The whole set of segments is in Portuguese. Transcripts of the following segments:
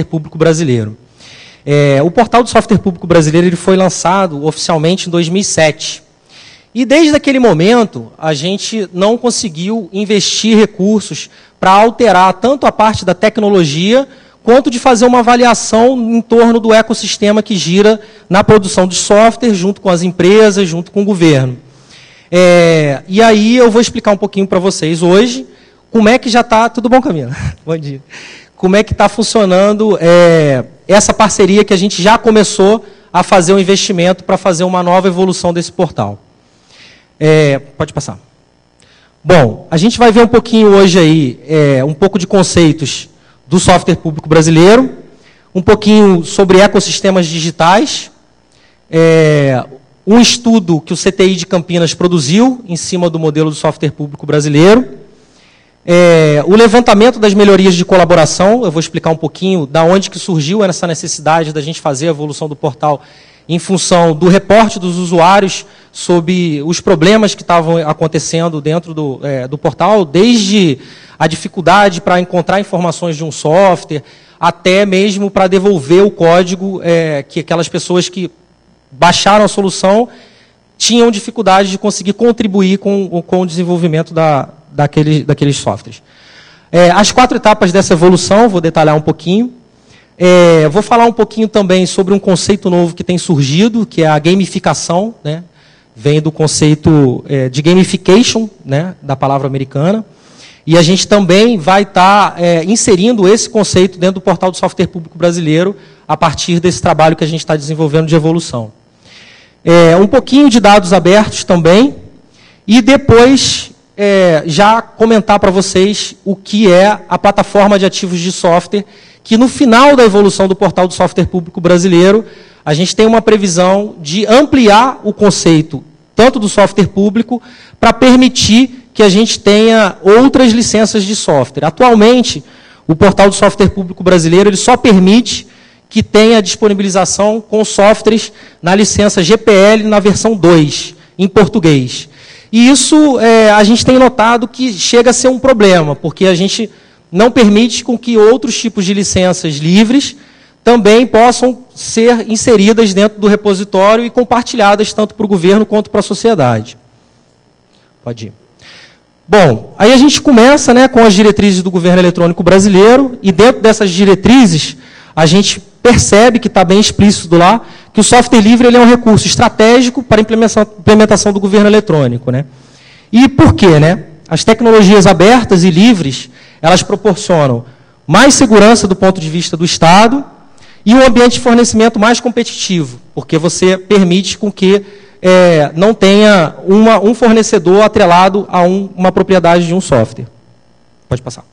Público Brasileiro. O portal do software público brasileiro ele foi lançado oficialmente em 2007. E desde aquele momento, a gente não conseguiu investir recursos para alterar tanto a parte da tecnologia, quanto de fazer uma avaliação em torno do ecossistema que gira na produção de software, junto com as empresas, junto com o governo. E aí eu vou explicar um pouquinho para vocês hoje como é que já está... Tudo bom, Camila? Bom dia. Como é que está funcionando essa parceria que a gente já começou a fazer um investimento para fazer uma nova evolução desse portal. Pode passar. Bom, a gente vai ver um pouquinho hoje aí, um pouco de conceitos do software público brasileiro, um pouquinho sobre ecossistemas digitais, um estudo que o CTI de Campinas produziu em cima do modelo do software público brasileiro, o levantamento das melhorias de colaboração. Eu vou explicar um pouquinho da onde que surgiu essa necessidade da gente fazer a evolução do portal em função do reporte dos usuários sobre os problemas que estavam acontecendo dentro do portal, desde a dificuldade para encontrar informações de um software, até mesmo para devolver o código que aquelas pessoas que baixaram a solução tinham dificuldade de conseguir contribuir com o desenvolvimento daqueles softwares. As 4 etapas dessa evolução, vou detalhar um pouquinho. Vou falar um pouquinho também sobre um conceito novo que tem surgido, que é a gamificação, né? Vem do conceito de gamification, né? Da palavra americana. E a gente também vai estar inserindo esse conceito dentro do portal do software público brasileiro, a partir desse trabalho que a gente está desenvolvendo de evolução. Um pouquinho de dados abertos também, e depois já comentar para vocês o que é a plataforma de ativos de software, que no final da evolução do portal do software público brasileiro, a gente tem uma previsão de ampliar o conceito, tanto do software público, para permitir que a gente tenha outras licenças de software. Atualmente, o portal do software público brasileiro ele só permite que tenha disponibilização com softwares na licença GPL na versão 2, em português. E isso a gente tem notado que chega a ser um problema, porque a gente não permite com que outros tipos de licenças livres também possam ser inseridas dentro do repositório e compartilhadas tanto para o governo quanto para a sociedade. Pode ir. Bom, aí a gente começa, né, com as diretrizes do governo eletrônico brasileiro, e dentro dessas diretrizes a gente percebe que está bem explícito lá que o software livre ele é um recurso estratégico para a implementação do governo eletrônico, né? E por quê, né? As tecnologias abertas e livres, elas proporcionam mais segurança do ponto de vista do Estado e um ambiente de fornecimento mais competitivo, porque você permite com que não tenha um fornecedor atrelado a uma propriedade de um software. Pode passar.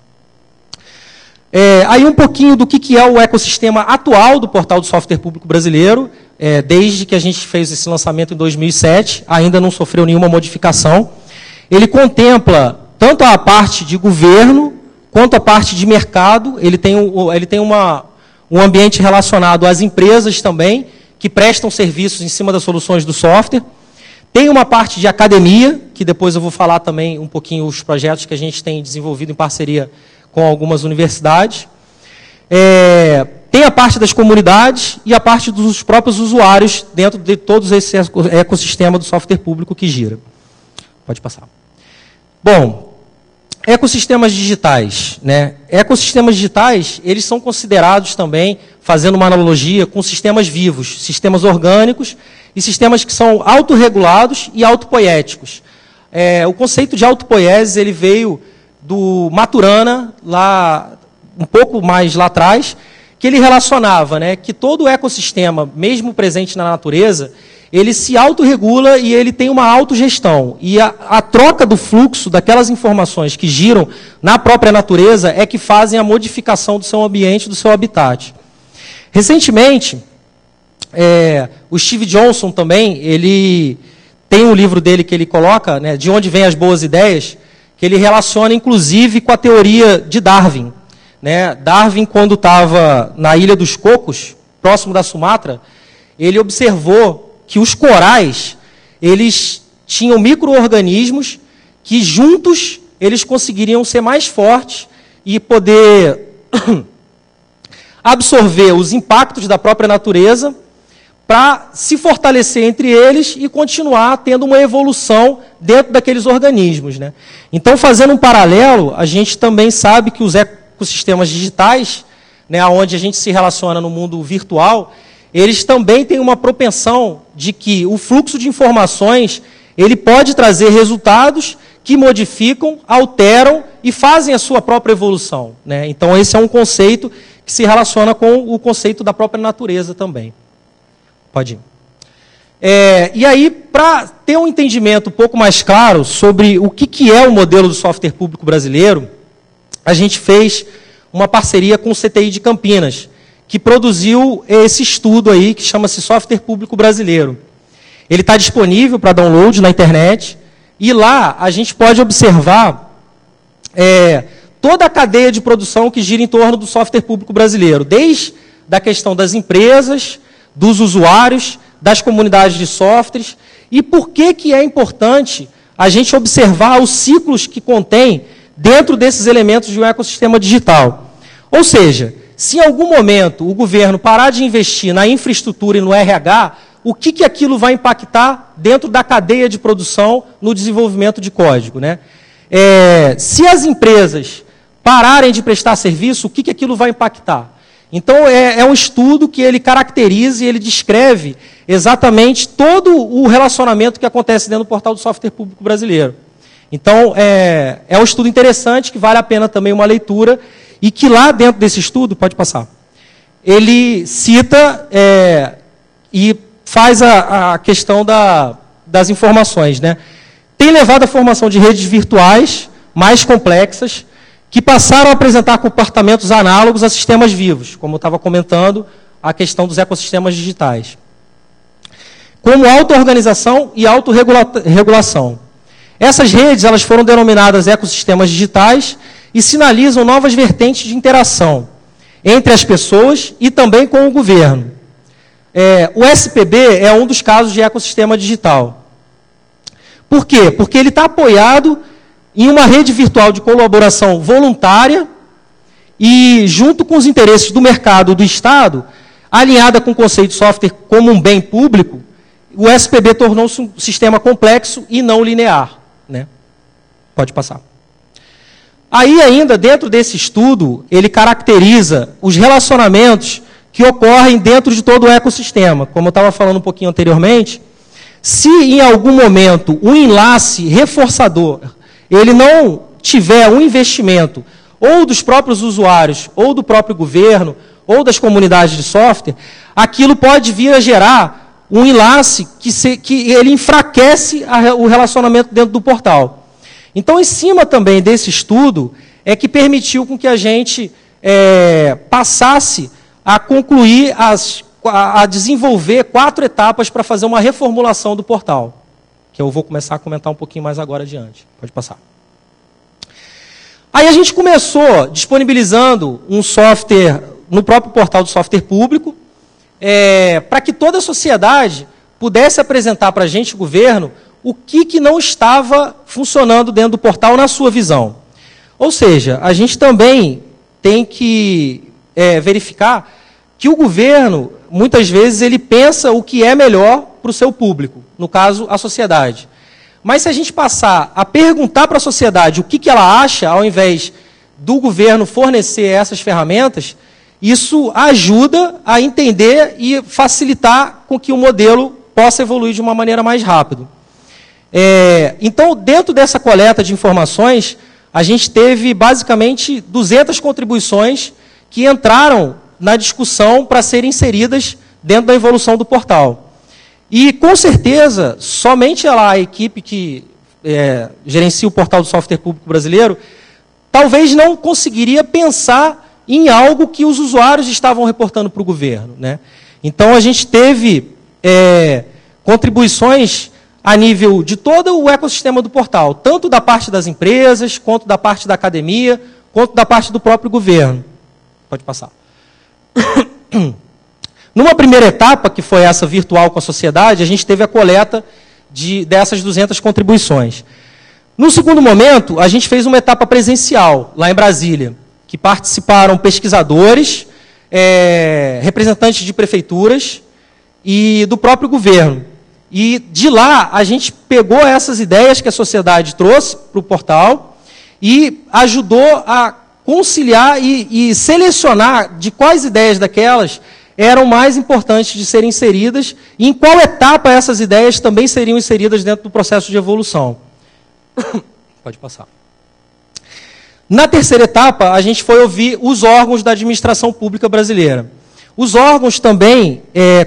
Aí um pouquinho do que é o ecossistema atual do portal do software público brasileiro, desde que a gente fez esse lançamento em 2007, ainda não sofreu nenhuma modificação. Ele contempla tanto a parte de governo, quanto a parte de mercado. Ele tem um ambiente relacionado às empresas também, que prestam serviços em cima das soluções do software. Tem uma parte de academia, que depois eu vou falar também um pouquinho os projetos que a gente tem desenvolvido em parceria com algumas universidades. Tem a parte das comunidades e a parte dos próprios usuários dentro de todos esse ecossistema do software público que gira. Pode passar. Bom, ecossistemas digitais, né? Ecossistemas digitais, eles são considerados também, fazendo uma analogia, com sistemas vivos, sistemas orgânicos e sistemas que são autorregulados e autopoéticos. O conceito de autopoiesis, ele veio do Maturana, lá, um pouco mais lá atrás, que ele relacionava, né, que todo o ecossistema, mesmo presente na natureza, ele se autorregula e ele tem uma autogestão. E a troca do fluxo daquelas informações que giram na própria natureza é que fazem a modificação do seu ambiente, do seu habitat. Recentemente, o Steve Johnson também, ele tem um livro dele que ele coloca, né, De Onde Vêm as Boas Ideias, que ele relaciona, inclusive, com a teoria de Darwin. Né? Darwin, quando estava na Ilha dos Cocos, próximo da Sumatra, ele observou que os corais, eles tinham micro-organismos que, juntos, eles conseguiriam ser mais fortes e poder absorver os impactos da própria natureza para se fortalecer entre eles e continuar tendo uma evolução dentro daqueles organismos, né? Então, fazendo um paralelo, a gente também sabe que os ecossistemas digitais, né, onde a gente se relaciona no mundo virtual, eles também têm uma propensão de que o fluxo de informações ele pode trazer resultados que modificam, alteram e fazem a sua própria evolução, né? Então, esse é um conceito que se relaciona com o conceito da própria natureza também. Pode ir. E aí, para ter um entendimento um pouco mais claro sobre o que é o modelo do software público brasileiro, a gente fez uma parceria com o CTI de Campinas, que produziu esse estudo aí, que chama-se Software Público Brasileiro. Ele está disponível para download na internet, e lá a gente pode observar toda a cadeia de produção que gira em torno do software público brasileiro, desde a questão das empresas, dos usuários, das comunidades de softwares, e por que é importante a gente observar os ciclos que contém dentro desses elementos de um ecossistema digital. Ou seja, se em algum momento o governo parar de investir na infraestrutura e no RH, o que aquilo vai impactar dentro da cadeia de produção no desenvolvimento de código, né? Se as empresas pararem de prestar serviço, o que aquilo vai impactar? Então, é um estudo que ele caracteriza e ele descreve exatamente todo o relacionamento que acontece dentro do portal do software público brasileiro. Então, é um estudo interessante, que vale a pena também uma leitura, e que lá dentro desse estudo, pode passar, ele cita e faz a questão das informações, né? Tem levado à formação de redes virtuais mais complexas, que passaram a apresentar comportamentos análogos a sistemas vivos, como eu estava comentando, a questão dos ecossistemas digitais. Como auto-organização e autorregulação. Essas redes elas foram denominadas ecossistemas digitais e sinalizam novas vertentes de interação entre as pessoas e também com o governo. O SPB é um dos casos de ecossistema digital. Por quê? Porque ele está apoiado em uma rede virtual de colaboração voluntária e, junto com os interesses do mercado do Estado, alinhada com o conceito de software como um bem público, o SPB tornou-se um sistema complexo e não linear, né? Pode passar. Aí, ainda, dentro desse estudo, ele caracteriza os relacionamentos que ocorrem dentro de todo o ecossistema. Como eu estava falando um pouquinho anteriormente, se em algum momento o enlace reforçador ele não tiver um investimento ou dos próprios usuários, ou do próprio governo, ou das comunidades de software, aquilo pode vir a gerar um enlace que ele enfraquece o relacionamento dentro do portal. Então, em cima também desse estudo, é que permitiu com que a gente passasse a concluir, a desenvolver 4 etapas para fazer uma reformulação do portal, que eu vou começar a comentar um pouquinho mais agora adiante. Pode passar. Aí a gente começou disponibilizando um software no próprio portal do software público, para que toda a sociedade pudesse apresentar para a gente, o governo, o que não estava funcionando dentro do portal na sua visão. Ou seja, a gente também tem que verificar que o governo, muitas vezes, ele pensa o que é melhor para o seu público, no caso, a sociedade. Mas se a gente passar a perguntar para a sociedade o que ela acha, ao invés do governo fornecer essas ferramentas, isso ajuda a entender e facilitar com que o modelo possa evoluir de uma maneira mais rápida. Então, dentro dessa coleta de informações, a gente teve basicamente 200 contribuições que entraram na discussão para serem inseridas dentro da evolução do portal. E, com certeza, somente a equipe que gerencia o portal do software público brasileiro, talvez não conseguiria pensar em algo que os usuários estavam reportando para o governo, né? Então, a gente teve contribuições a nível de todo o ecossistema do portal, tanto da parte das empresas, quanto da parte da academia, quanto da parte do próprio governo. Pode passar. Numa primeira etapa, que foi essa virtual com a sociedade, a gente teve a coleta dessas 200 contribuições. No segundo momento, a gente fez uma etapa presencial, lá em Brasília, que participaram pesquisadores, representantes de prefeituras e do próprio governo. E de lá, a gente pegou essas ideias que a sociedade trouxe para o portal e ajudou a conciliar e selecionar de quais ideias daquelas eram mais importantes de serem inseridas e em qual etapa essas ideias também seriam inseridas dentro do processo de evolução. Pode passar. Na terceira etapa, a gente foi ouvir os órgãos da administração pública brasileira. Os órgãos também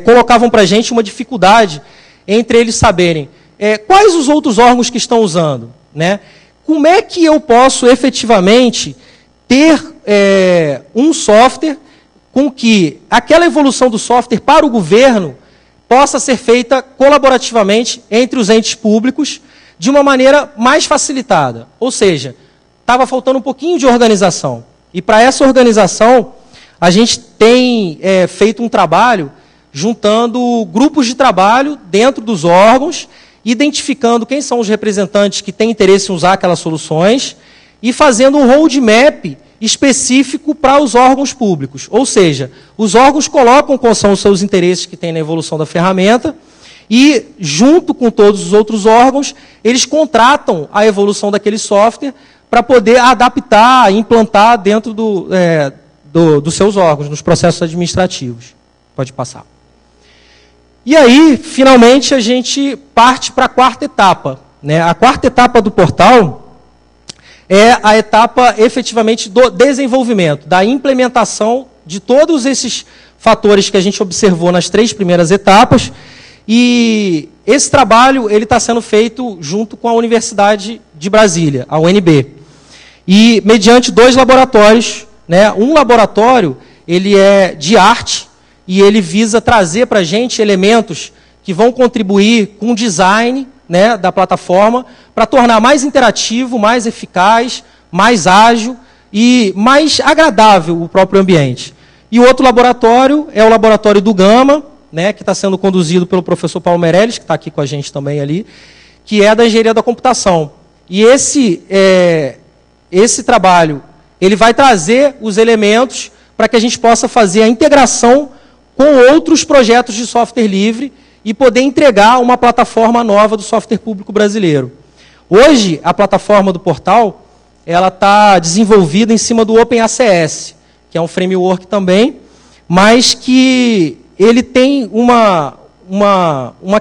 colocavam para a gente uma dificuldade entre eles saberem quais os outros órgãos que estão usando, né? Como é que eu posso efetivamente ter um software com que aquela evolução do software para o governo possa ser feita colaborativamente entre os entes públicos de uma maneira mais facilitada. Ou seja, estava faltando um pouquinho de organização. E para essa organização, a gente tem feito um trabalho juntando grupos de trabalho dentro dos órgãos, identificando quem são os representantes que têm interesse em usar aquelas soluções e fazendo um roadmap específico para os órgãos públicos. Ou seja, os órgãos colocam quais são os seus interesses que têm na evolução da ferramenta e, junto com todos os outros órgãos, eles contratam a evolução daquele software para poder adaptar, implantar dentro dos seus órgãos, nos processos administrativos. Pode passar. E aí, finalmente, a gente parte para a quarta etapa, né? A quarta etapa do portal é a etapa, efetivamente, do desenvolvimento, da implementação de todos esses fatores que a gente observou nas 3 primeiras etapas. E esse trabalho está sendo feito junto com a Universidade de Brasília, a UNB. E mediante 2 laboratórios, né? Um laboratório ele é de arte e ele visa trazer para a gente elementos que vão contribuir com o design, né, da plataforma para tornar mais interativo, mais eficaz, mais ágil e mais agradável o próprio ambiente. E o outro laboratório é o laboratório do Gama, né, que está sendo conduzido pelo professor Paulo Meirelles, que está aqui com a gente também ali, que é da engenharia da computação. E esse trabalho ele vai trazer os elementos para que a gente possa fazer a integração com outros projetos de software livre e poder entregar uma plataforma nova do software público brasileiro. Hoje, a plataforma do portal ela está desenvolvida em cima do OpenACS, que é um framework também, mas que ele tem uma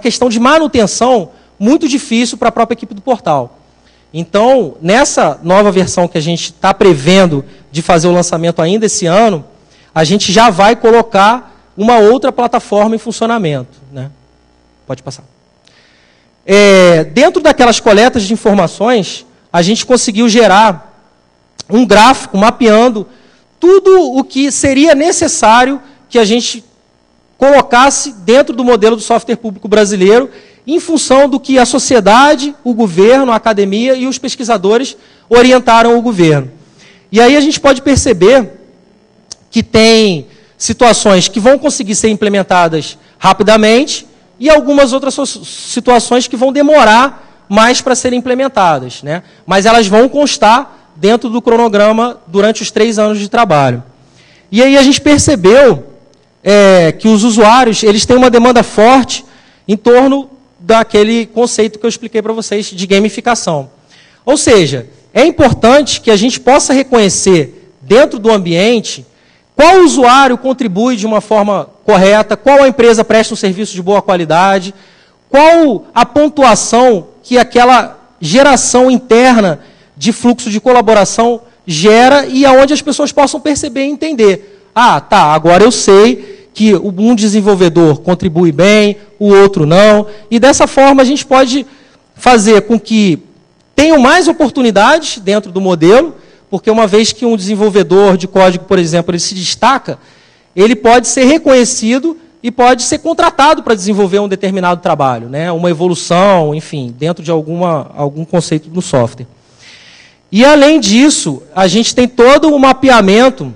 questão de manutenção muito difícil para a própria equipe do portal. Então, nessa nova versão que a gente está prevendo de fazer o lançamento ainda esse ano, a gente já vai colocar uma outra plataforma em funcionamento, né? Pode passar. Dentro daquelas coletas de informações, a gente conseguiu gerar um gráfico mapeando tudo o que seria necessário que a gente colocasse dentro do modelo do software público brasileiro, em função do que a sociedade, o governo, a academia e os pesquisadores orientaram o governo. E aí a gente pode perceber que tem situações que vão conseguir ser implementadas rapidamente e algumas outras situações que vão demorar mais para serem implementadas, né? Mas elas vão constar dentro do cronograma durante os 3 anos de trabalho. E aí a gente percebeu que os usuários eles têm uma demanda forte em torno daquele conceito que eu expliquei para vocês de gamificação. Ou seja, é importante que a gente possa reconhecer dentro do ambiente qual usuário contribui de uma forma correta, qual a empresa presta um serviço de boa qualidade, qual a pontuação que aquela geração interna de fluxo de colaboração gera e aonde as pessoas possam perceber e entender. Ah, tá, agora eu sei que um desenvolvedor contribui bem, o outro não, e dessa forma a gente pode fazer com que tenham mais oportunidades dentro do modelo, porque uma vez que um desenvolvedor de código, por exemplo, ele se destaca, ele pode ser reconhecido e pode ser contratado para desenvolver um determinado trabalho, né? Uma evolução, enfim, dentro de algum conceito do software. E, além disso, a gente tem todo o mapeamento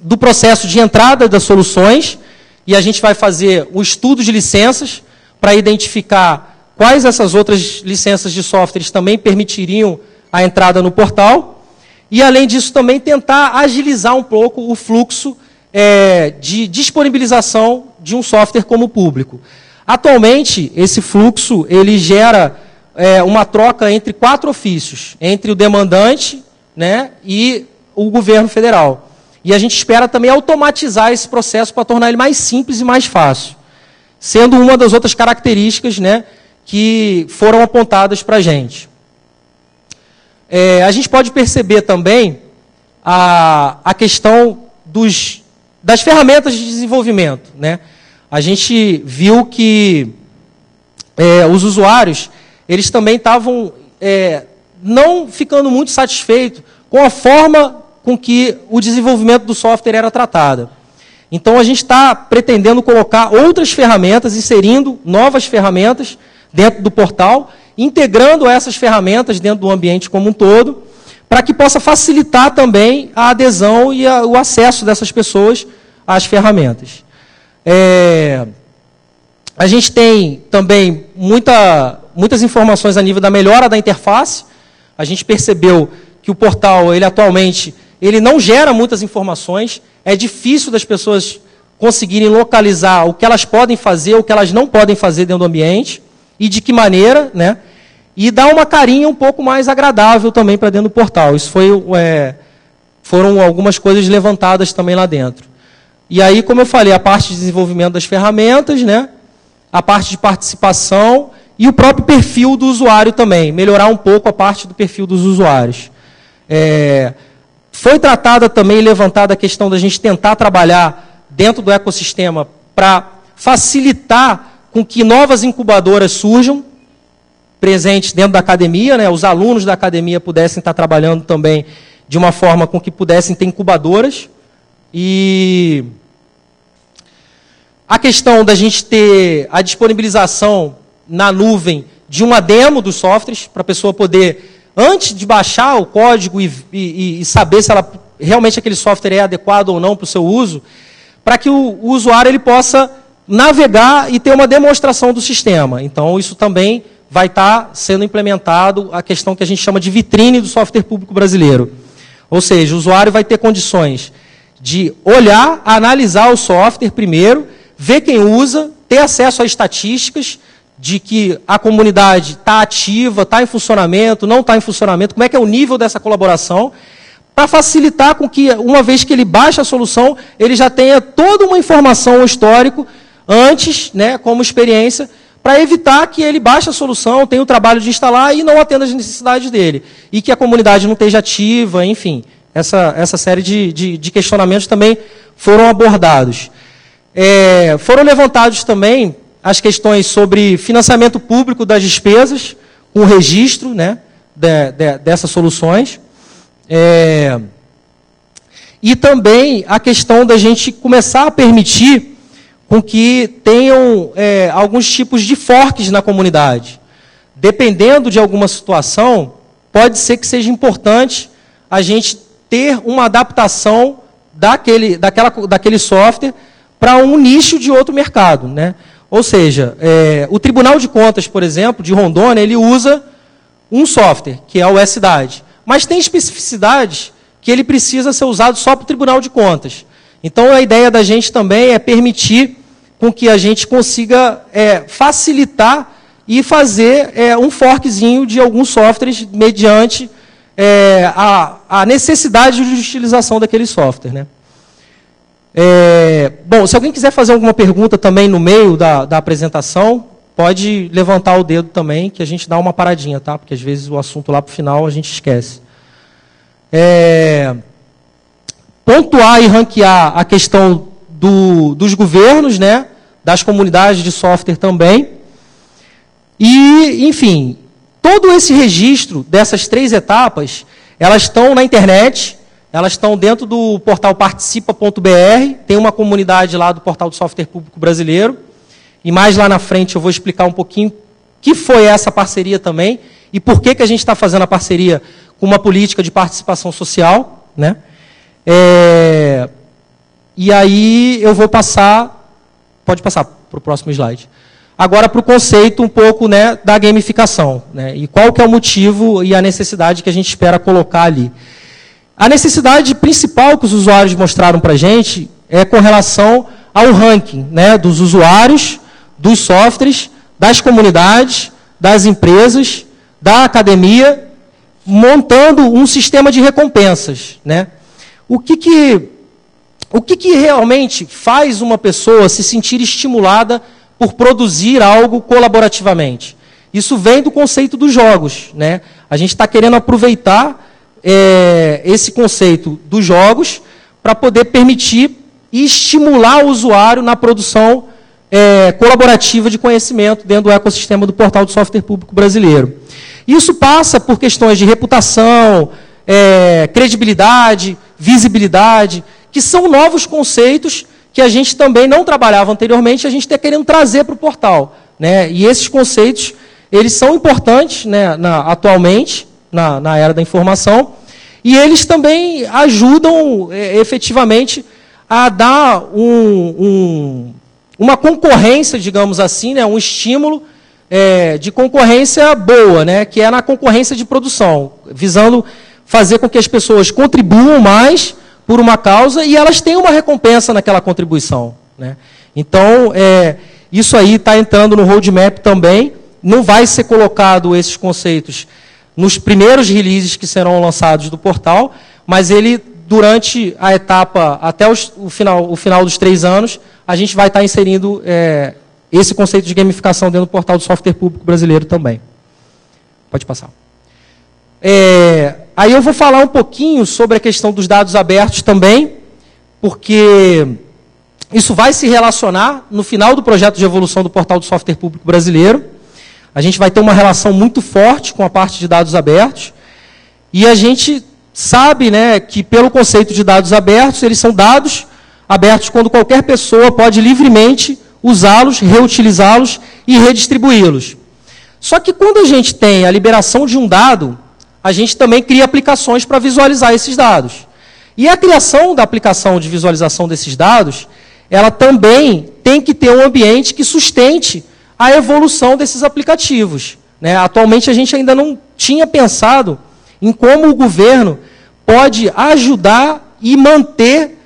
do processo de entrada das soluções, e a gente vai fazer o estudo de licenças para identificar quais essas outras licenças de softwares também permitiriam a entrada no portal. E, além disso, também tentar agilizar um pouco o fluxo de disponibilização de um software como público. Atualmente, esse fluxo ele gera uma troca entre 4 ofícios, entre o demandante, né, e o governo federal. E a gente espera também automatizar esse processo para tornar ele mais simples e mais fácil, sendo uma das outras características, né, que foram apontadas para a gente. A gente pode perceber também a questão das ferramentas de desenvolvimento, né? A gente viu que os usuários eles também estavam não ficando muito satisfeitos com a forma com que o desenvolvimento do software era tratado. Então, a gente está pretendendo colocar outras ferramentas, inserindo novas ferramentas dentro do portal, integrando essas ferramentas dentro do ambiente como um todo, para que possa facilitar também a adesão e o acesso dessas pessoas às ferramentas. A gente tem também muitas informações a nível da melhora da interface. A gente percebeu que o portal, ele atualmente, ele não gera muitas informações. É difícil das pessoas conseguirem localizar o que elas podem fazer, o que elas não podem fazer dentro do ambiente, e de que maneira, né? E dá uma carinha um pouco mais agradável também para dentro do portal. Isso foram algumas coisas levantadas também lá dentro. E aí, como eu falei, a parte de desenvolvimento das ferramentas, né? A parte de participação e o próprio perfil do usuário também, melhorar um pouco a parte do perfil dos usuários. Foi tratada também e levantada a questão da gente tentar trabalhar dentro do ecossistema para facilitar com que novas incubadoras surjam, presentes dentro da academia, né? Os alunos da academia pudessem estar trabalhando também de uma forma com que pudessem ter incubadoras. E a questão da gente ter a disponibilização na nuvem de uma demo dos softwares, para a pessoa poder, antes de baixar o código e saber se realmente aquele software é adequado ou não para o seu uso, para que o usuário ele possa navegar e ter uma demonstração do sistema. Então, isso também vai estar sendo implementado a questão que a gente chama de vitrine do software público brasileiro. Ou seja, o usuário vai ter condições de olhar, analisar o software primeiro, ver quem usa, ter acesso a estatísticas de que a comunidade está ativa, está em funcionamento, não está em funcionamento, como é que é o nível dessa colaboração, para facilitar com que, uma vez que ele baixa a solução, ele já tenha toda uma informação, um histórico, antes, né, como experiência, para evitar que ele baixe a solução, tenha o trabalho de instalar e não atenda as necessidades dele. E que a comunidade não esteja ativa, enfim. Essa série de questionamentos também foram abordados. Foram levantados também as questões sobre financiamento público das despesas, com o registro, né, dessas soluções. E também a questão da gente começar a permitir com que tenham alguns tipos de forks na comunidade. Dependendo de alguma situação, pode ser que seja importante a gente ter uma adaptação daquele software para um nicho de outro mercado, né? Ou seja, o Tribunal de Contas, por exemplo, de Rondônia, ele usa um software, que é o S-Dade. Mas tem especificidades que ele precisa ser usado só para o Tribunal de Contas. Então, a ideia da gente também é permitir com que a gente consiga facilitar e fazer um forkzinho de alguns softwares mediante a necessidade de utilização daquele software, né? Bom, se alguém quiser fazer alguma pergunta também no meio da apresentação, pode levantar o dedo também, que a gente dá uma paradinha, tá? Porque às vezes o assunto lá para o final a gente esquece. Pontuar e ranquear a questão dos governos, né? Das comunidades de software também. E, enfim, todo esse registro dessas 3 etapas, elas estão na internet, elas estão dentro do portal participa.br, tem uma comunidade lá do portal do software público brasileiro, e mais lá na frente eu vou explicar um pouquinho o que foi essa parceria também, e por que a gente está fazendo a parceria com uma política de participação social, né? E aí eu vou passar, pode passar para o próximo slide. Agora para o conceito um pouco, né, da gamificação, né, e qual que é o motivo e a necessidade que a gente espera colocar ali. A necessidade principal que os usuários mostraram para a gente é com relação ao ranking, né, dos usuários, dos softwares, das comunidades, das empresas, da academia, montando um sistema de recompensas, né? O que realmente faz uma pessoa se sentir estimulada por produzir algo colaborativamente? Isso vem do conceito dos jogos, né? A gente está querendo aproveitar esse conceito dos jogos para poder permitir e estimular o usuário na produção colaborativa de conhecimento dentro do ecossistema do Portal do Software Público Brasileiro. Isso passa por questões de reputação, credibilidade, visibilidade, que são novos conceitos que a gente também não trabalhava anteriormente, a gente está querendo trazer para o portal, né? E esses conceitos, eles são importantes, né, atualmente, na era da informação, e eles também ajudam efetivamente a dar uma concorrência, digamos assim, né, um estímulo de concorrência boa, né, que é na concorrência de produção, visando fazer com que as pessoas contribuam mais por uma causa e elas tenham uma recompensa naquela contribuição, né? Então, isso aí está entrando no roadmap também. Não vai ser colocado esses conceitos nos primeiros releases que serão lançados do portal, mas ele, durante a etapa, até o final dos 3 anos, a gente vai estar inserindo esse conceito de gamificação dentro do Portal do Software Público Brasileiro também. Pode passar. Aí eu vou falar um pouquinho sobre a questão dos dados abertos também, porque isso vai se relacionar no final do projeto de evolução do Portal do Software Público Brasileiro. A gente vai ter uma relação muito forte com a parte de dados abertos, e a gente sabe, né, que pelo conceito de dados abertos, eles são dados abertos quando qualquer pessoa pode livremente usá-los, reutilizá-los e redistribuí-los. Só que quando a gente tem a liberação de um dado, a gente também cria aplicações para visualizar esses dados. E a criação da aplicação de visualização desses dados, ela também tem que ter um ambiente que sustente a evolução desses aplicativos, né? Atualmente, a gente ainda não tinha pensado em como o governo pode ajudar e manter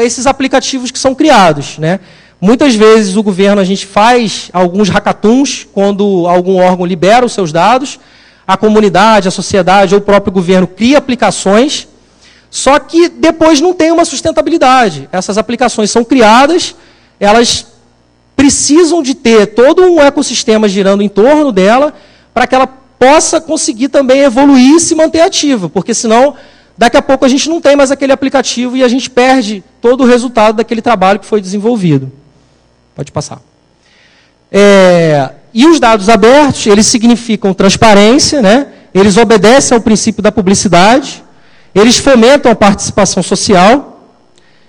esses aplicativos que são criados, né? Muitas vezes o governo, a gente faz alguns hackathons, quando algum órgão libera os seus dados, a comunidade, a sociedade ou o próprio governo cria aplicações, só que depois não tem uma sustentabilidade. Essas aplicações são criadas, elas precisam de ter todo um ecossistema girando em torno dela para que ela possa conseguir também evoluir e se manter ativa, porque senão, daqui a pouco a gente não tem mais aquele aplicativo e a gente perde todo o resultado daquele trabalho que foi desenvolvido. Pode passar. E os dados abertos, eles significam transparência, né? Eles obedecem ao princípio da publicidade, eles fomentam a participação social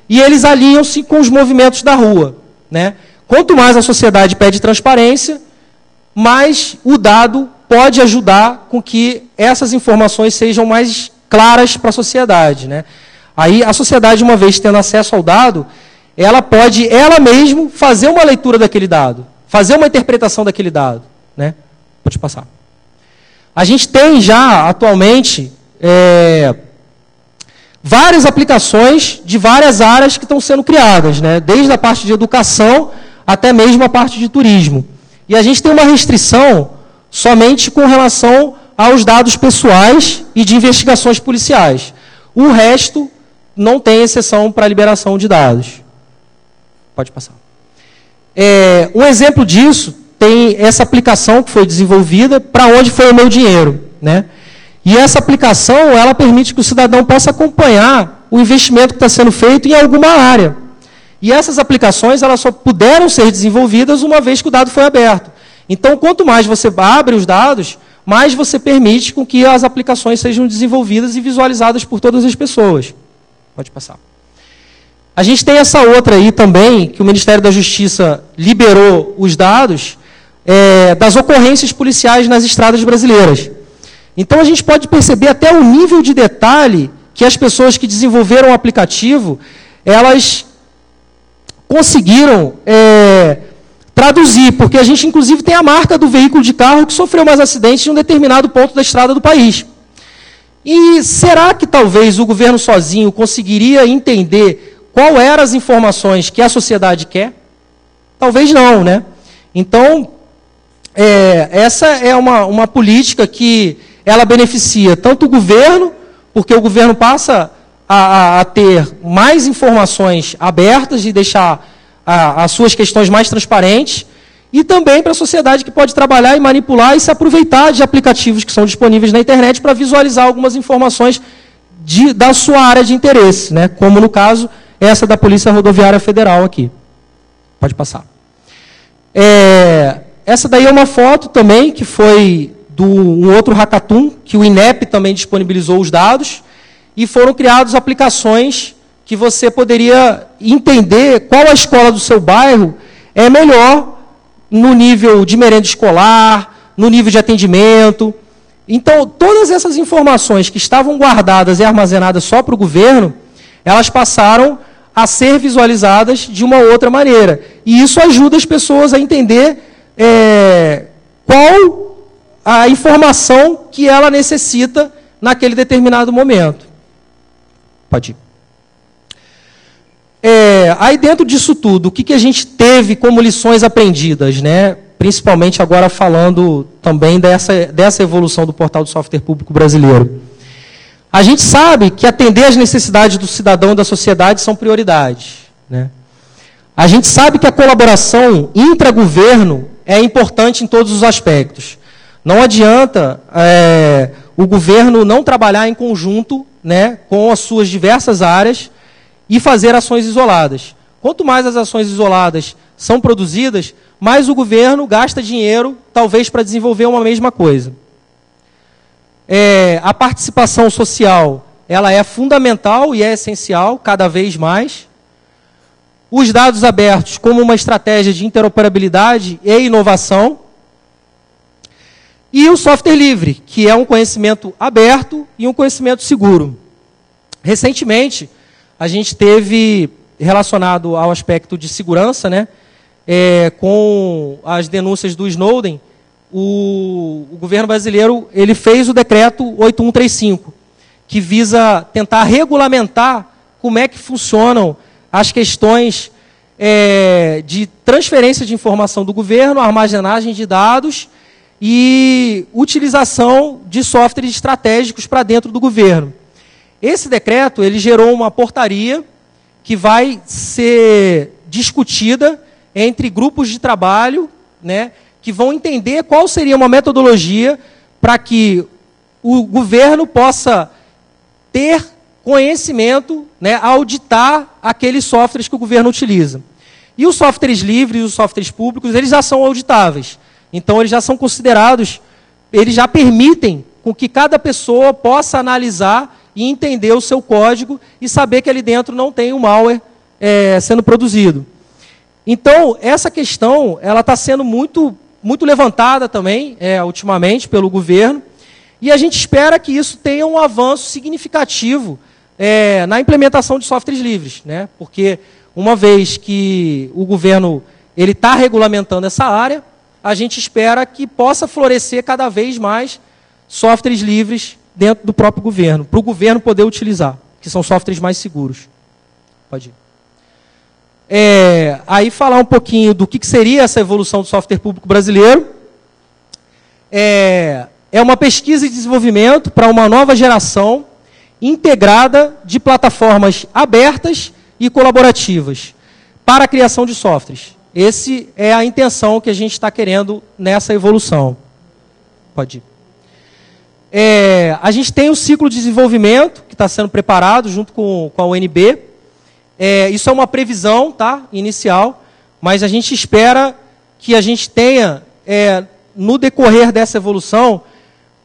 e eles alinham-se com os movimentos da rua, né? Quanto mais a sociedade pede transparência, mais o dado pode ajudar com que essas informações sejam mais claras para a sociedade, né? Aí a sociedade, uma vez tendo acesso ao dado, ela pode, ela mesma, fazer uma leitura daquele dado, fazer uma interpretação daquele dado, né? Pode passar. A gente tem já, atualmente, várias aplicações de várias áreas que estão sendo criadas, né? Desde a parte de educação até mesmo a parte de turismo. E a gente tem uma restrição somente com relação aos dados pessoais e de investigações policiais. O resto não tem exceção para liberação de dados. Pode passar. Um exemplo disso tem essa aplicação que foi desenvolvida, Para Onde Foi o Meu Dinheiro, né? E essa aplicação, ela permite que o cidadão possa acompanhar o investimento que está sendo feito em alguma área. E essas aplicações, elas só puderam ser desenvolvidas uma vez que o dado foi aberto. Então, quanto mais você abre os dados, mais você permite com que as aplicações sejam desenvolvidas e visualizadas por todas as pessoas. Pode passar. A gente tem essa outra aí também, que o Ministério da Justiça liberou os dados das ocorrências policiais nas estradas brasileiras. Então, a gente pode perceber até o nível de detalhe que as pessoas que desenvolveram o aplicativo, elas conseguiram traduzir, porque a gente, inclusive, tem a marca do veículo de carro que sofreu mais acidentes em um determinado ponto da estrada do país. E será que talvez o governo sozinho conseguiria entender qual eram as informações que a sociedade quer? Talvez não, né? Então, essa é uma política que ela beneficia tanto o governo, porque o governo passa a ter mais informações abertas e deixar as suas questões mais transparentes, e também para a sociedade que pode trabalhar e manipular e se aproveitar de aplicativos que são disponíveis na internet para visualizar algumas informações da sua área de interesse, né? Como no caso, essa da Polícia Rodoviária Federal aqui. Pode passar. Essa daí é uma foto também que foi um outro hackathon, que o INEP também disponibilizou os dados, e foram criadas aplicações que você poderia entender qual a escola do seu bairro é melhor no nível de merenda escolar, no nível de atendimento. Então, todas essas informações que estavam guardadas e armazenadas só para o governo, elas passaram a ser visualizadas de uma outra maneira. E isso ajuda as pessoas a entender qual a informação que ela necessita naquele determinado momento. Pode ir. Aí dentro disso tudo, o que a gente teve como lições aprendidas, né? Principalmente agora falando também dessa evolução do portal do software público brasileiro. A gente sabe que atender às necessidades do cidadão e da sociedade são prioridades, né? A gente sabe que a colaboração intra-governo é importante em todos os aspectos. Não adianta o governo não trabalhar em conjunto, né, com as suas diversas áreas e fazer ações isoladas. Quanto mais as ações isoladas são produzidas, mais o governo gasta dinheiro, talvez, para desenvolver uma mesma coisa. A participação social, ela é fundamental e é essencial, cada vez mais. Os dados abertos como uma estratégia de interoperabilidade e inovação. E o software livre, que é um conhecimento aberto e um conhecimento seguro. Recentemente, a gente teve, relacionado ao aspecto de segurança, né, com as denúncias do Snowden, o governo brasileiro ele fez o decreto 8135, que visa tentar regulamentar como é que funcionam as questões de transferência de informação do governo, armazenagem de dados e utilização de softwares estratégicos para dentro do governo. Esse decreto ele gerou uma portaria que vai ser discutida entre grupos de trabalho, né, que vão entender qual seria uma metodologia para que o governo possa ter conhecimento, né, auditar aqueles softwares que o governo utiliza. E os softwares livres, os softwares públicos, eles já são auditáveis. Então, eles já são considerados, eles já permitem com que cada pessoa possa analisar e entender o seu código e saber que ali dentro não tem um malware sendo produzido. Então, essa questão ela está sendo muito levantada também, ultimamente, pelo governo, e a gente espera que isso tenha um avanço significativo na implementação de softwares livres, né? Porque, uma vez que o governo está regulamentando essa área, a gente espera que possa florescer cada vez mais softwares livres dentro do próprio governo, para o governo poder utilizar, que são softwares mais seguros. Pode ir. Aí falar um pouquinho do que seria essa evolução do software público brasileiro. É uma pesquisa e desenvolvimento para uma nova geração integrada de plataformas abertas e colaborativas para a criação de softwares. Essa é a intenção que a gente está querendo nessa evolução. Pode ir. A gente tem o ciclo de desenvolvimento que está sendo preparado junto com a UNB. Isso é uma previsão, tá, inicial, mas a gente espera que a gente tenha, no decorrer dessa evolução,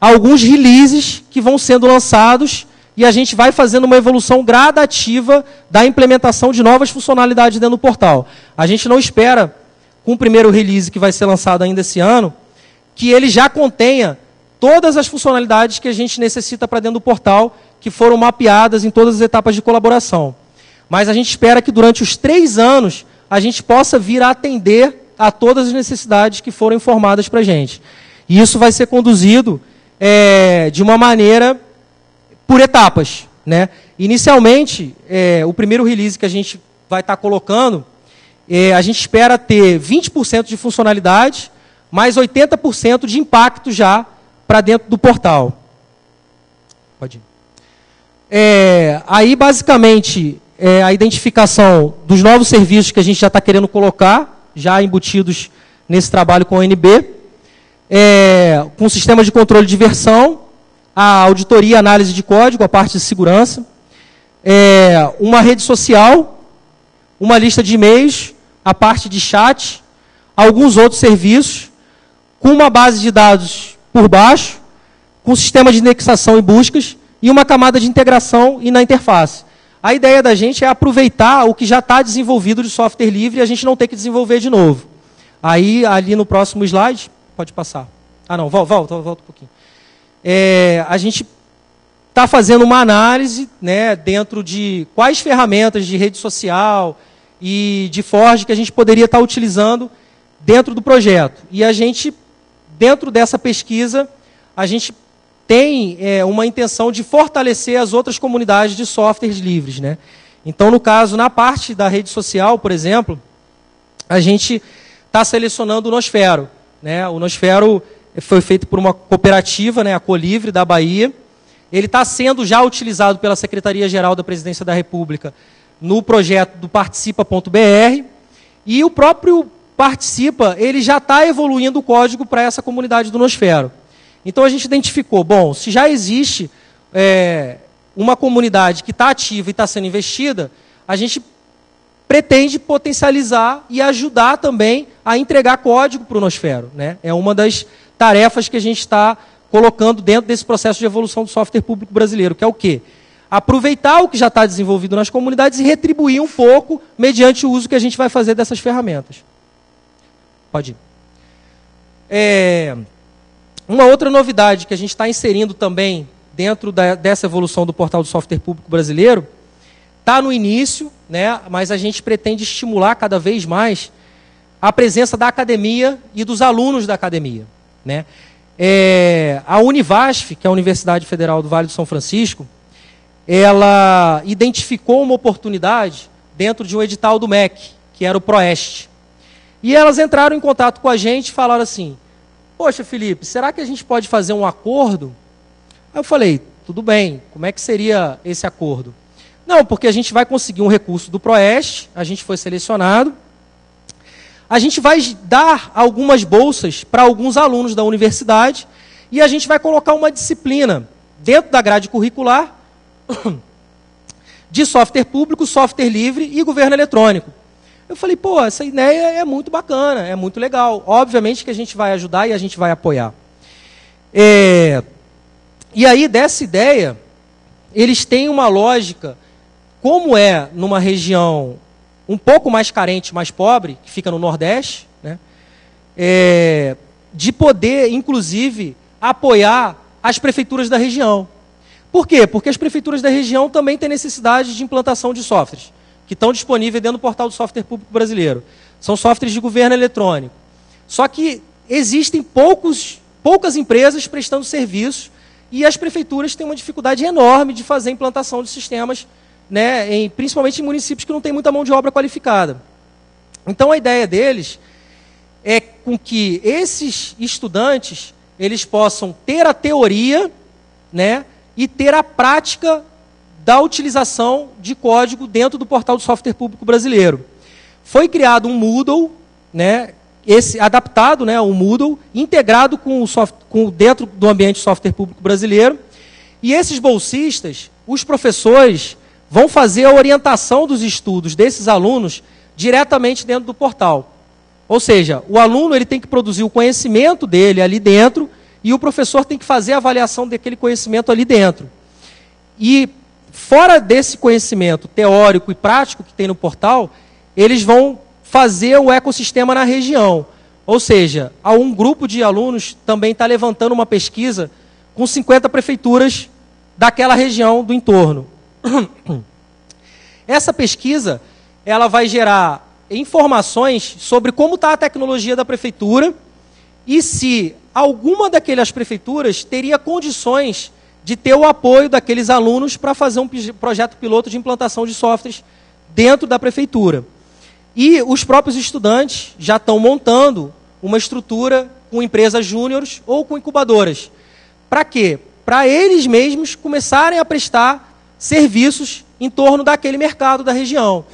alguns releases que vão sendo lançados e a gente vai fazendo uma evolução gradativa da implementação de novas funcionalidades dentro do portal. A gente não espera, com o primeiro release que vai ser lançado ainda esse ano, que ele já contenha todas as funcionalidades que a gente necessita para dentro do portal, que foram mapeadas em todas as etapas de colaboração. Mas a gente espera que durante os 3 anos a gente possa vir a atender a todas as necessidades que foram informadas para a gente. E isso vai ser conduzido de uma maneira por etapas. né? Inicialmente, o primeiro release que a gente vai estar colocando, a gente espera ter 20% de funcionalidade, mais 80% de impacto já para dentro do portal. Pode ir. Aí, basicamente, a identificação dos novos serviços que a gente já está querendo colocar, já embutidos nesse trabalho com a ONB, com sistema de controle de versão, a auditoria, análise de código, a parte de segurança, uma rede social, uma lista de e-mails, a parte de chat, alguns outros serviços, com uma base de dados por baixo, com sistema de indexação e buscas, e uma camada de integração e na interface. A ideia da gente é aproveitar o que já está desenvolvido de software livre e a gente não ter que desenvolver de novo. Aí, ali no próximo slide, pode passar. Ah, não, volta um pouquinho. A gente está fazendo uma análise, né, dentro de quais ferramentas de rede social e de Forge que a gente poderia estar utilizando dentro do projeto. E a gente, dentro dessa pesquisa, a gente tem uma intenção de fortalecer as outras comunidades de softwares livres, né? Então, no caso, na parte da rede social, por exemplo, a gente está selecionando o Nosfero, né? O Nosfero foi feito por uma cooperativa, né, a Colivre, da Bahia. Ele está sendo já utilizado pela Secretaria-Geral da Presidência da República no projeto do Participa.br, e o próprio Participa, ele já está evoluindo o código para essa comunidade do Nosfero. Então, a gente identificou, bom, se já existe uma comunidade que está ativa e está sendo investida, a gente pretende potencializar e ajudar também a entregar código para o Nosfero, né? É uma das tarefas que a gente está colocando dentro desse processo de evolução do software público brasileiro, que é o quê? Aproveitar o que já está desenvolvido nas comunidades e retribuir um pouco mediante o uso que a gente vai fazer dessas ferramentas. Pode ir. Uma outra novidade que a gente está inserindo também dentro dessa evolução do portal do software público brasileiro, está no início, né, mas a gente pretende estimular cada vez mais a presença da academia e dos alunos da academia, né? A Univasf, que é a Universidade Federal do Vale do São Francisco, ela identificou uma oportunidade dentro de um edital do MEC, que era o PROEST. E elas entraram em contato com a gente e falaram assim: poxa, Felipe, será que a gente pode fazer um acordo? Aí eu falei, tudo bem, como é que seria esse acordo? Não, porque a gente vai conseguir um recurso do PROEST, a gente foi selecionado, a gente vai dar algumas bolsas para alguns alunos da universidade e a gente vai colocar uma disciplina dentro da grade curricular de software público, software livre e governo eletrônico. Eu falei, pô, essa ideia é muito bacana, é muito legal. Obviamente que a gente vai ajudar e a gente vai apoiar. E aí, dessa ideia, eles têm uma lógica, como é numa região um pouco mais carente, mais pobre, que fica no Nordeste, né, de poder, inclusive, apoiar as prefeituras da região. Por quê? Porque as prefeituras da região também têm necessidade de implantação de softwares, que estão disponíveis dentro do portal do software público brasileiro. São softwares de governo eletrônico. Só que existem poucas empresas prestando serviços e as prefeituras têm uma dificuldade enorme de fazer a implantação de sistemas, né, principalmente em municípios que não têm muita mão de obra qualificada. Então, a ideia deles é com que esses estudantes eles possam ter a teoria, né, e ter a prática da utilização de código dentro do portal do software público brasileiro. Foi criado um Moodle, né, adaptado, né, um Moodle, integrado dentro do ambiente de software público brasileiro, e esses bolsistas, os professores, vão fazer a orientação dos estudos desses alunos diretamente dentro do portal. Ou seja, o aluno ele tem que produzir o conhecimento dele ali dentro e o professor tem que fazer a avaliação daquele conhecimento ali dentro. E fora desse conhecimento teórico e prático que tem no portal, eles vão fazer o ecossistema na região. Ou seja, um grupo de alunos também está levantando uma pesquisa com 50 prefeituras daquela região do entorno. Essa pesquisa ela vai gerar informações sobre como está a tecnologia da prefeitura e se alguma daquelas prefeituras teria condições de ter o apoio daqueles alunos para fazer um projeto piloto de implantação de softwares dentro da prefeitura. E os próprios estudantes já estão montando uma estrutura com empresas júniores ou com incubadoras. Para quê? Para eles mesmos começarem a prestar serviços em torno daquele mercado da região.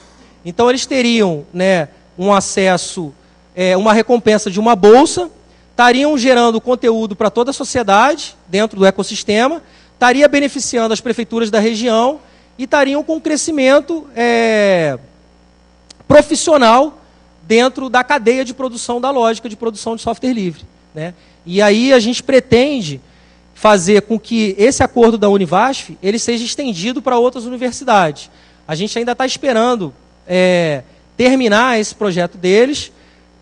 Então, eles teriam, né, um acesso, uma recompensa de uma bolsa, estariam gerando conteúdo para toda a sociedade, dentro do ecossistema, estaria beneficiando as prefeituras da região e estariam com um crescimento profissional dentro da cadeia de produção, da lógica de produção de software livre, né? E aí a gente pretende fazer com que esse acordo da Univasf ele seja estendido para outras universidades. A gente ainda está esperando terminar esse projeto deles,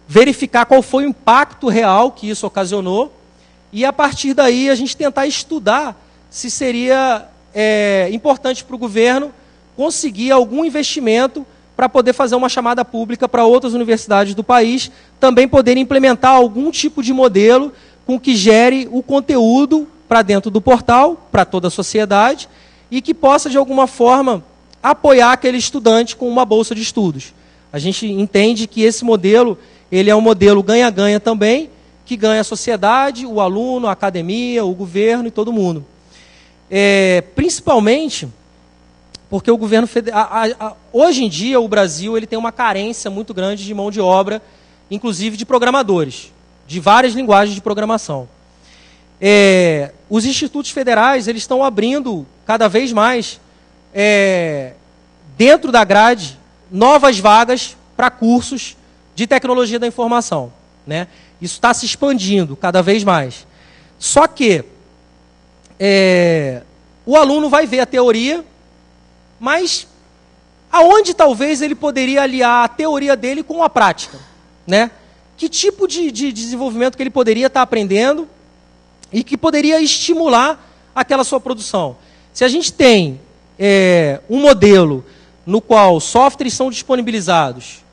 verificar qual foi o impacto real que isso ocasionou e, a partir daí, a gente tentar estudar se seria importante para o governo conseguir algum investimento para poder fazer uma chamada pública para outras universidades do país, também poderem implementar algum tipo de modelo com que gere o conteúdo para dentro do portal, para toda a sociedade, e que possa, de alguma forma, apoiar aquele estudante com uma bolsa de estudos. A gente entende que esse modelo ele é um modelo ganha-ganha também, que ganha a sociedade, o aluno, a academia, o governo e todo mundo. Principalmente porque o governo federal... Hoje em dia, o Brasil ele tem uma carência muito grande de mão de obra, inclusive de programadores, de várias linguagens de programação. Os institutos federais eles estão abrindo cada vez mais, dentro da grade, novas vagas para cursos de tecnologia da informação, né? Isso está se expandindo cada vez mais. Só que o aluno vai ver a teoria, mas aonde talvez ele poderia aliar a teoria dele com a prática, né? Que tipo de desenvolvimento que ele poderia estar aprendendo e que poderia estimular aquela sua produção? Se a gente tem um modelo no qual softwares são disponibilizados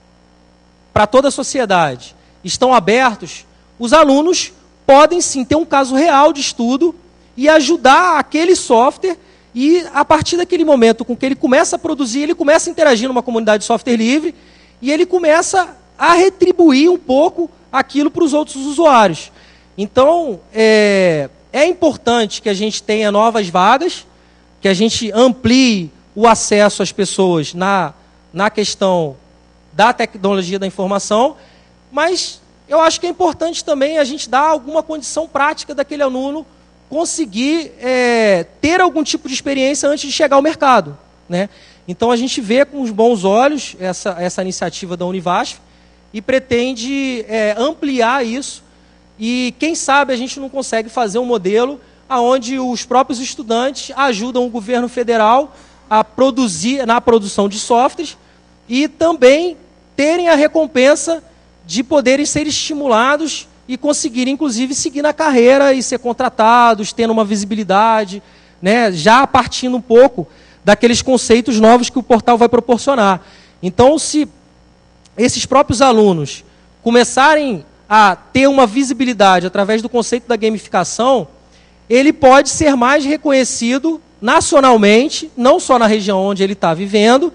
para toda a sociedade, estão abertos, os alunos podem sim ter um caso real de estudo e ajudar aquele software e, a partir daquele momento com que ele começa a produzir, ele começa a interagir numa comunidade de software livre e ele começa a retribuir um pouco aquilo para os outros usuários. Então, é importante que a gente tenha novas vagas, que a gente amplie o acesso às pessoas na questão da tecnologia da informação, mas eu acho que é importante também a gente dar alguma condição prática daquele aluno conseguir ter algum tipo de experiência antes de chegar ao mercado, né? Então a gente vê com os bons olhos essa iniciativa da Univasf e pretende ampliar isso e quem sabe a gente não consegue fazer um modelo onde os próprios estudantes ajudam o governo federal a produzir, na produção de softwares, e também terem a recompensa de poderem ser estimulados e conseguirem, inclusive, seguir na carreira e ser contratados, tendo uma visibilidade, né, já partindo um pouco daqueles conceitos novos que o portal vai proporcionar. Então, se esses próprios alunos começarem a ter uma visibilidade através do conceito da gamificação, ele pode ser mais reconhecido nacionalmente, não só na região onde ele está vivendo,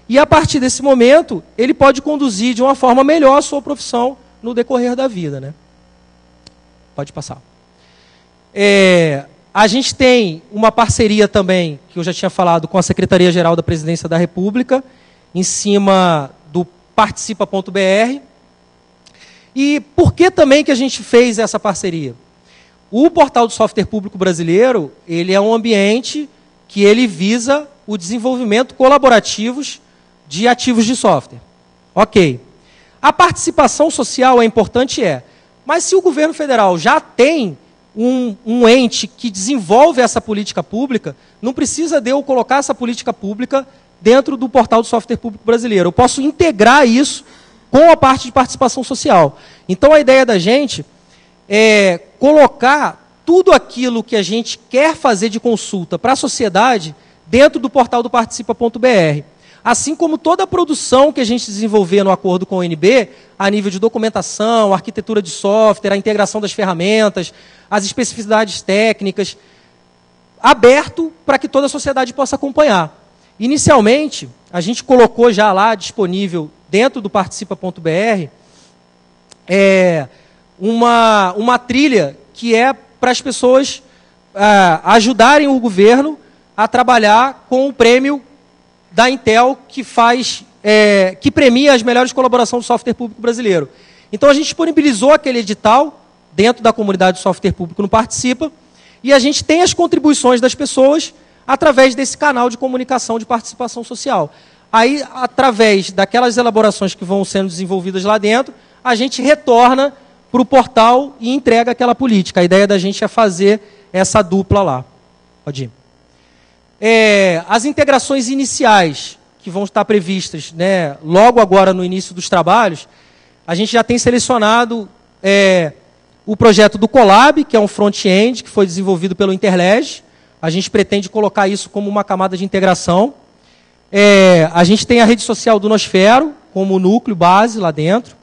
e a partir desse momento, ele pode conduzir de uma forma melhor a sua profissão no decorrer da vida, né? Pode passar. A gente tem uma parceria também, que eu já tinha falado, com a Secretaria-Geral da Presidência da República, em cima do participa.br. E por que também que a gente fez essa parceria? O Portal do Software Público Brasileiro, ele é um ambiente que ele visa o desenvolvimento colaborativos de ativos de software. Ok. A participação social é importante, mas se o governo federal já tem um ente que desenvolve essa política pública, não precisa de eu colocar essa política pública dentro do Portal do Software Público Brasileiro. Eu posso integrar isso com a parte de participação social. Então, a ideia da gente é colocar tudo aquilo que a gente quer fazer de consulta para a sociedade dentro do portal do participa.br. Assim como toda a produção que a gente desenvolver no acordo com a ONB, a nível de documentação, arquitetura de software, a integração das ferramentas, as especificidades técnicas, aberto para que toda a sociedade possa acompanhar. Inicialmente, a gente colocou já lá disponível, dentro do participa.br, uma trilha que é para as pessoas ajudarem o governo a trabalhar com o prêmio da Intel, que premia as melhores colaborações do software público brasileiro. Então, a gente disponibilizou aquele edital dentro da comunidade do software público no Participa, e a gente tem as contribuições das pessoas através desse canal de comunicação de participação social. Aí, através daquelas elaborações que vão sendo desenvolvidas lá dentro, a gente retorna para o portal e entrega aquela política. A ideia da gente é fazer essa dupla lá. Pode ir. As integrações iniciais, que vão estar previstas, né, logo agora no início dos trabalhos, a gente já tem selecionado o projeto do Colab, que é um front-end, que foi desenvolvido pelo Interlege. A gente pretende colocar isso como uma camada de integração. A gente tem a rede social do Nosfero, como núcleo base lá dentro.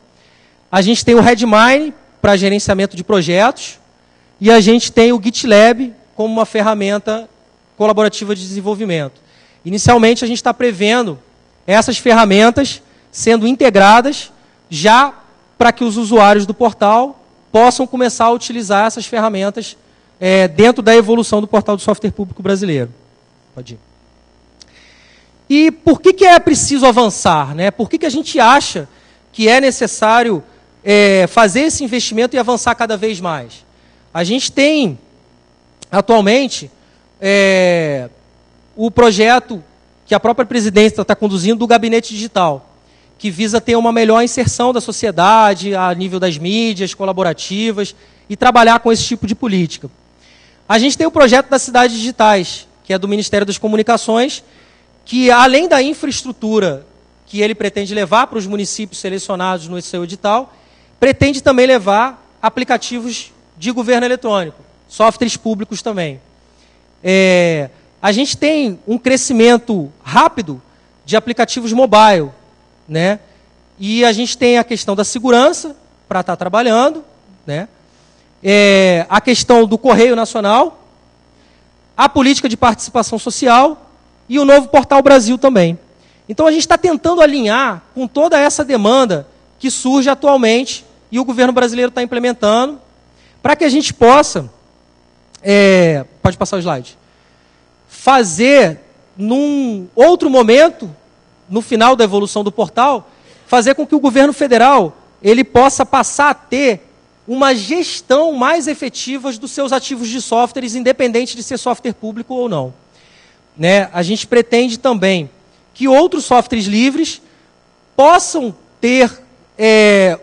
A gente tem o Redmine, para gerenciamento de projetos. E a gente tem o GitLab, como uma ferramenta colaborativa de desenvolvimento. Inicialmente, a gente está prevendo essas ferramentas sendo integradas já para que os usuários do portal possam começar a utilizar essas ferramentas dentro da evolução do portal do software público brasileiro. Pode ir. E por que é preciso avançar, né? Por que a gente acha que é necessário fazer esse investimento e avançar cada vez mais? A gente tem, atualmente, o projeto que a própria presidência está conduzindo do Gabinete Digital, que visa ter uma melhor inserção da sociedade a nível das mídias colaborativas e trabalhar com esse tipo de política. A gente tem o projeto das cidades digitais, que é do Ministério das Comunicações, que, além da infraestrutura que ele pretende levar para os municípios selecionados no seu edital, pretende também levar aplicativos de governo eletrônico, softwares públicos também. A gente tem um crescimento rápido de aplicativos mobile, né? E a gente tem a questão da segurança para estar trabalhando, né? A questão do Correio Nacional, a política de participação social e o novo Portal Brasil também. Então, a gente está tentando alinhar com toda essa demanda que surge atualmente e o governo brasileiro está implementando, para que a gente possa, pode passar o slide, fazer, num outro momento, no final da evolução do portal, fazer com que o governo federal ele possa passar a ter uma gestão mais efetiva dos seus ativos de softwares, independente de ser software público ou não. Né? A gente pretende também que outros softwares livres possam ter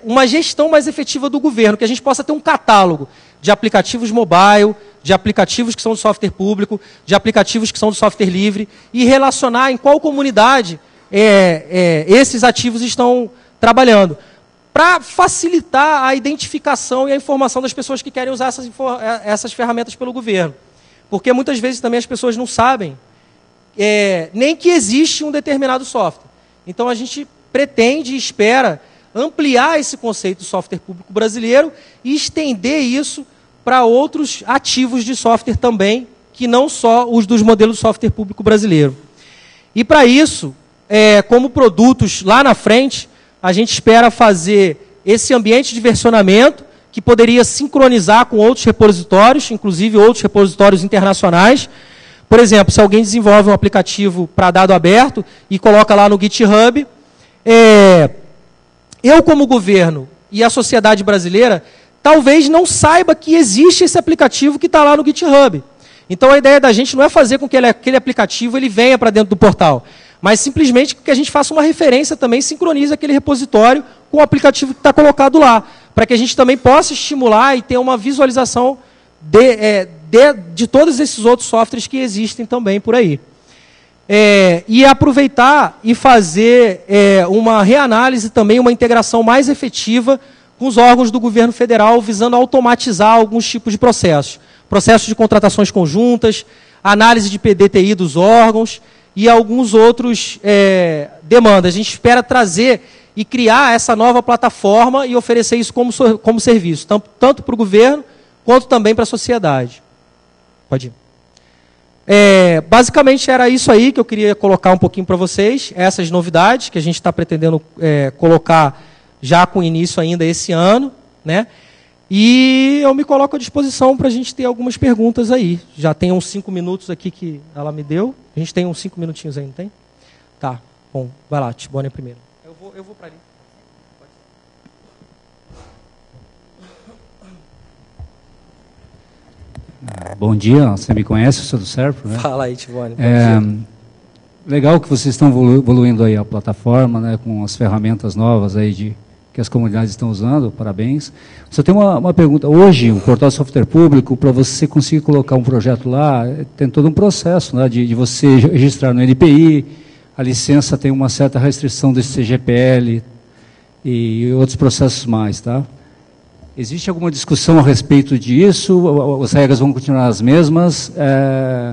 uma gestão mais efetiva do governo, que a gente possa ter um catálogo de aplicativos mobile, de aplicativos que são do software público, de aplicativos que são do software livre, e relacionar em qual comunidade esses ativos estão trabalhando, para facilitar a identificação e a informação das pessoas que querem usar essas ferramentas pelo governo. Porque muitas vezes também as pessoas não sabem nem que existe um determinado software. Então, a gente pretende e espera ampliar esse conceito de software público brasileiro e estender isso para outros ativos de software também, que não só os dos modelos de software público brasileiro. E para isso, como produtos lá na frente, a gente espera fazer esse ambiente de versionamento, que poderia sincronizar com outros repositórios, inclusive outros repositórios internacionais. Por exemplo, se alguém desenvolve um aplicativo para dado aberto e coloca lá no GitHub, eu, como governo e a sociedade brasileira, talvez não saiba que existe esse aplicativo que está lá no GitHub. Então, a ideia da gente não é fazer com que aquele aplicativo ele venha para dentro do portal, mas simplesmente que a gente faça uma referência também, sincronize aquele repositório com o aplicativo que está colocado lá, para que a gente também possa estimular e ter uma visualização de todos esses outros softwares que existem também por aí. E aproveitar e fazer uma reanálise também, uma integração mais efetiva com os órgãos do governo federal, visando automatizar alguns tipos de processos. Processos de contratações conjuntas, análise de PDTI dos órgãos e alguns outros demandas. A gente espera trazer e criar essa nova plataforma e oferecer isso como serviço, tanto para o governo quanto também para a sociedade. Pode ir. Basicamente era isso aí que eu queria colocar um pouquinho para vocês, essas novidades que a gente está pretendendo colocar já com início ainda esse ano, né? E eu me coloco à disposição para a gente ter algumas perguntas aí. Já tem uns 5 minutos aqui que ela me deu. A gente tem uns 5 minutinhos aí, não tem? Tá, bom. Vai lá, Tibone primeiro. Eu vou para ali. Bom dia, você me conhece, eu sou do Serpro, né? Fala aí, Tibone. Legal que vocês estão evoluindo aí a plataforma, né, com as ferramentas novas aí que as comunidades estão usando, parabéns. Só tem uma pergunta. Hoje, o portal software público, para você conseguir colocar um projeto lá, tem todo um processo, né, de você registrar no NPI, a licença tem uma certa restrição desse CGPL e outros processos mais, tá? Existe alguma discussão a respeito disso? As regras vão continuar as mesmas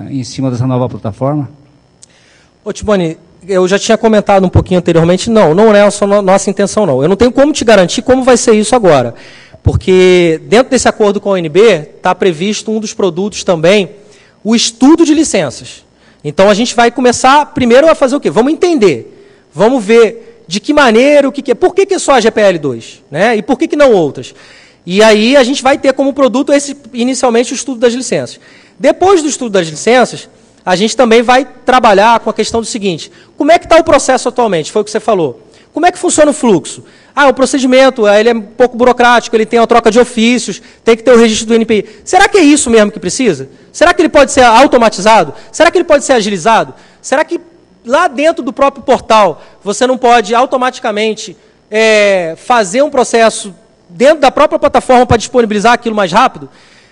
em cima dessa nova plataforma? Ô, Tibone, eu já tinha comentado um pouquinho anteriormente, não é a nossa intenção, não. Eu não tenho como te garantir como vai ser isso agora, porque dentro desse acordo com a ONB está previsto um dos produtos também, o estudo de licenças. Então, a gente vai começar primeiro a fazer o quê? Vamos entender, vamos ver de que maneira, o que é, por que é só a GPL2, né? E por que não outras? E aí a gente vai ter como produto inicialmente o estudo das licenças. Depois do estudo das licenças, a gente também vai trabalhar com a questão do seguinte, como é que está o processo atualmente? Foi o que você falou. Como é que funciona o fluxo? O procedimento ele é um pouco burocrático, ele tem a troca de ofícios, tem que ter o registro do NPI. Será que é isso mesmo que precisa? Será que ele pode ser automatizado? Será que ele pode ser agilizado? Será que lá dentro do próprio portal você não pode automaticamente fazer um processo dentro da própria plataforma para disponibilizar aquilo mais rápido?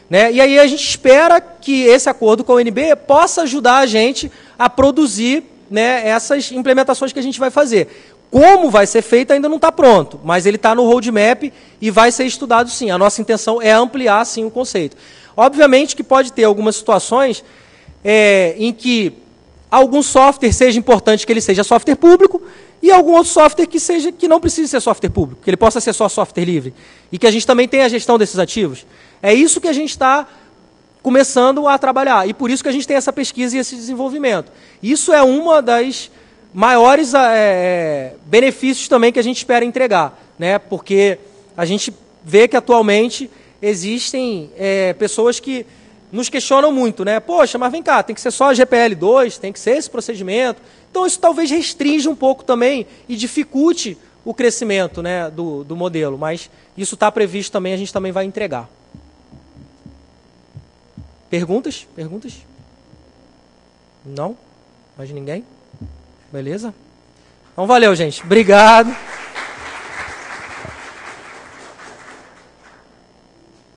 Né? E aí a gente espera que esse acordo com a ONB possa ajudar a gente a produzir, né, essas implementações que a gente vai fazer. Como vai ser feito ainda não está pronto, mas ele está no roadmap e vai ser estudado sim. A nossa intenção é ampliar sim o conceito. Obviamente que pode ter algumas situações em que algum software seja importante que ele seja software público e algum outro software que não precise ser software público, que ele possa ser só software livre. E que a gente também tenha a gestão desses ativos. É isso que a gente está começando a trabalhar. E por isso que a gente tem essa pesquisa e esse desenvolvimento. Isso é uma das maiores benefícios também que a gente espera entregar. Né? Porque a gente vê que atualmente existem pessoas que nos questionam muito. Né? Poxa, mas vem cá, tem que ser só a GPL2, tem que ser esse procedimento. Então isso talvez restrinja um pouco também e dificulte o crescimento, né, do modelo. Mas isso está previsto também, a gente também vai entregar. Perguntas? Perguntas? Não? Mais ninguém? Beleza? Então valeu, gente. Obrigado.